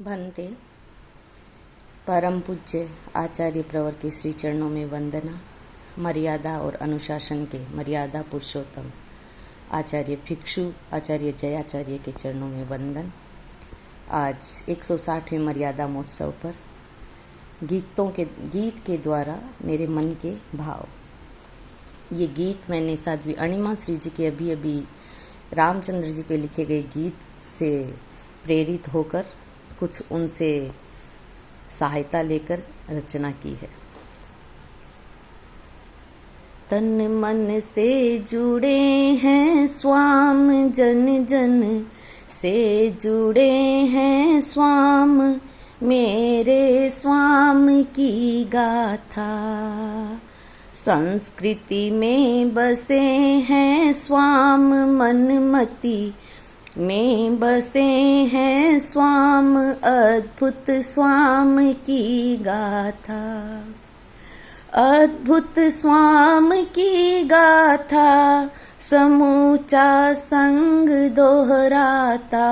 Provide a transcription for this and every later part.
भंते परम पूज्य आचार्य प्रवर के श्री चरणों में वंदना। मर्यादा और अनुशासन के मर्यादा पुरुषोत्तम आचार्य भिक्षु आचार्य जयाचार्य के चरणों में वंदन। आज 160वें मर्यादा महोत्सव पर गीत के द्वारा मेरे मन के भाव। ये गीत मैंने साध्वी अणिमा श्री जी के अभी रामचंद्र जी पे लिखे गए गीत से प्रेरित होकर कुछ उनसे सहायता लेकर रचना की है। तन मन से जुड़े हैं स्वाम, जन जन से जुड़े हैं स्वाम, मेरे स्वाम की गाथा। संस्कृति में बसे हैं स्वाम, मनमति में बसे हैं स्वाम, अद्भुत स्वाम की गाथा। अद्भुत स्वाम की गाथा समूचा संग दोहराता।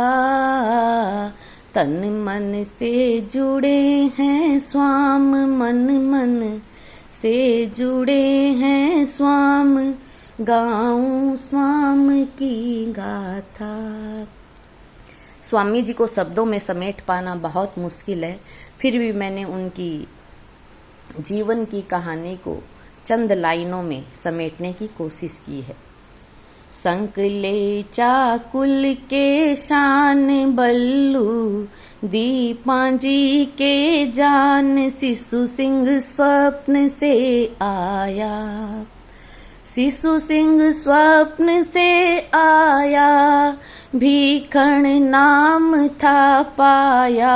तन मन से जुड़े हैं स्वाम, मन मन से जुड़े हैं स्वाम, गाऊं स्वाम की गाथा। स्वामी जी को शब्दों में समेट पाना बहुत मुश्किल है, फिर भी मैंने उनकी जीवन की कहानी को चंद लाइनों में समेटने की कोशिश की है। संकले चाकुल के शान बल्लू, दीपांजी के जान, शिशु सिंह स्वप्न से आया। शिशु सिंह स्वप्न से आया, भीखण नाम था पाया।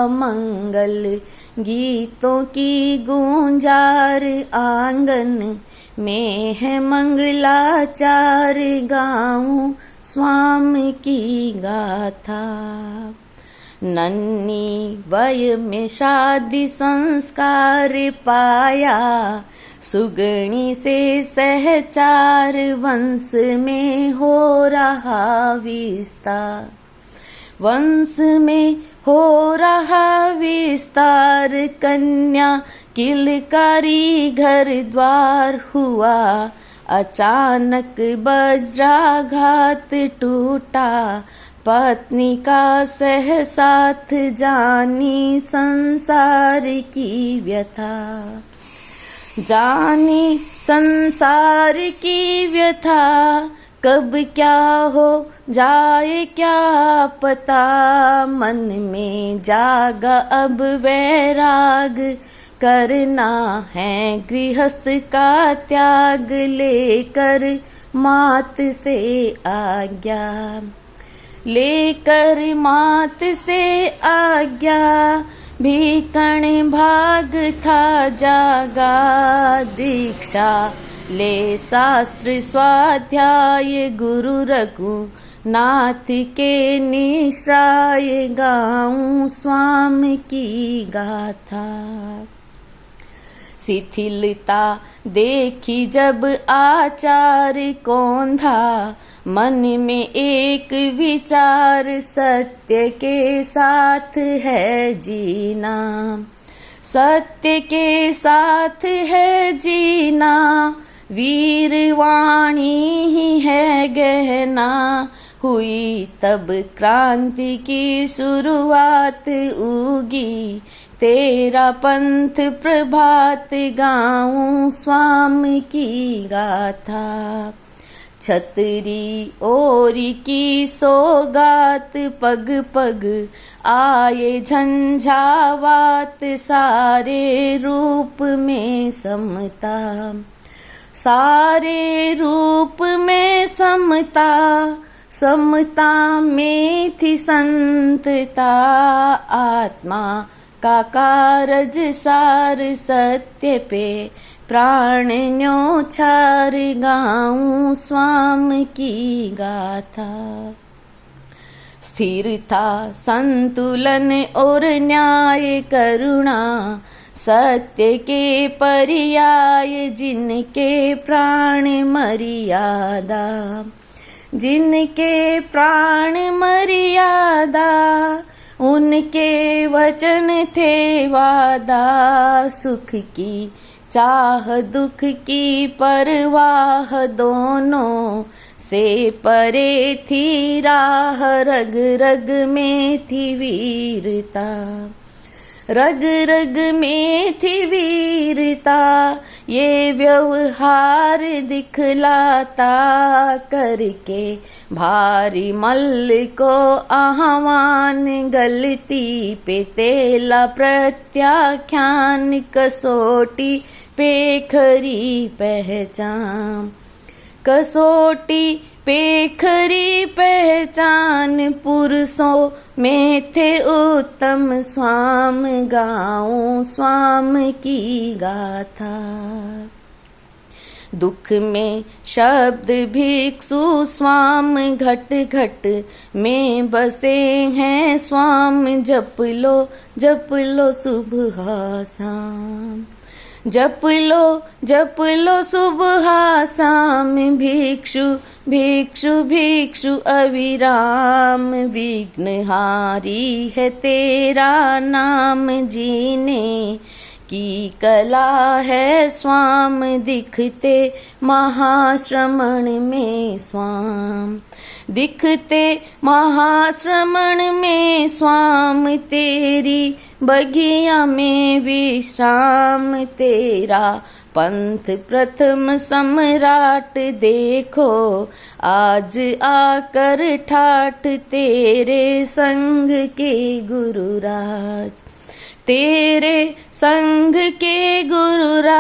मंगल गीतों की गूंजार, आंगन में है मंगलाचार, गाऊं स्वामी की गाथा। नन्ही वय में शादी संस्कार पाया, सुगणी से सहचार, वंश में हो रहा विस्तार। वंश में हो रहा विस्तार, कन्या किलकारी घर द्वार हुआ। अचानक वज्राघात टूटा, पत्नी का सहसाथ, जानी संसार की व्यथा। जानी संसार की व्यथा, कब क्या हो जाए क्या पता। मन में जागा अब वैराग, करना है गृहस्थ का त्याग, लेकर मात से आज्ञा। लेकर मात से आज्ञा, भीकण भाग था जागा। दीक्षा ले शास्त्र स्वाध्याय, गुरु रघुनाथ के निश्राय, गाऊं स्वामी की गाथा। शिथिलता देखी जब आचार कौंधा, मन में एक विचार, सत्य के साथ है जीना। सत्य के साथ है जीना, वीरवाणी ही है गहना। हुई तब क्रांति की शुरुआत, उगी तेरा पंथ प्रभात, गाऊं स्वामी की गाथा। छतरी ओरी की सौगात, पग पग आए झंझावात, सारे रूप में समता। सारे रूप में समता, समता में थी संतता। आत्मा का कारज सार, सत्य पे प्राण न्योछार, गाऊं स्वामी की गाथा। स्थिर था संतुलन और न्याय, करुणा सत्य के पर्याय, जिनके प्राण मर्यादा। जिनके प्राण मर्यादा, उन उनके वचन थे वादा सुख की, चाह दुख की परवाह दोनों से परे थी राह। रग रग में थी वीरता, रग रग में थी वीरता, ये व्यवहार दिखलाता करके भारी मल को आह्वान। गलती पे तेला प्रत्याख्यान, कसौटी पे खरी पहचान, कसौटी पे खरी पहचान। पुरुषों में थे उत्तम स्वाम, गाऊं स्वाम की गाथा। दुख में शब्द भिक्षु स्वाम, घट घट में बसे हैं स्वाम। जप लो सुबह शाम, जप लो सुबह शाम। भिक्षु भिक्षु भिक्षु अविराम, विघ्नहारी है तेरा नाम। जीने की कला है स्वाम, दिखते महाश्रमण में स्वाम, दिखते महाश्रमण में स्वाम। तेरी बगिया में विश्राम, तेरा पंथ प्रथम सम्राट। देखो आज आकर ठाठ, तेरे संग के गुरुराज, तेरे संग के गुरुराज।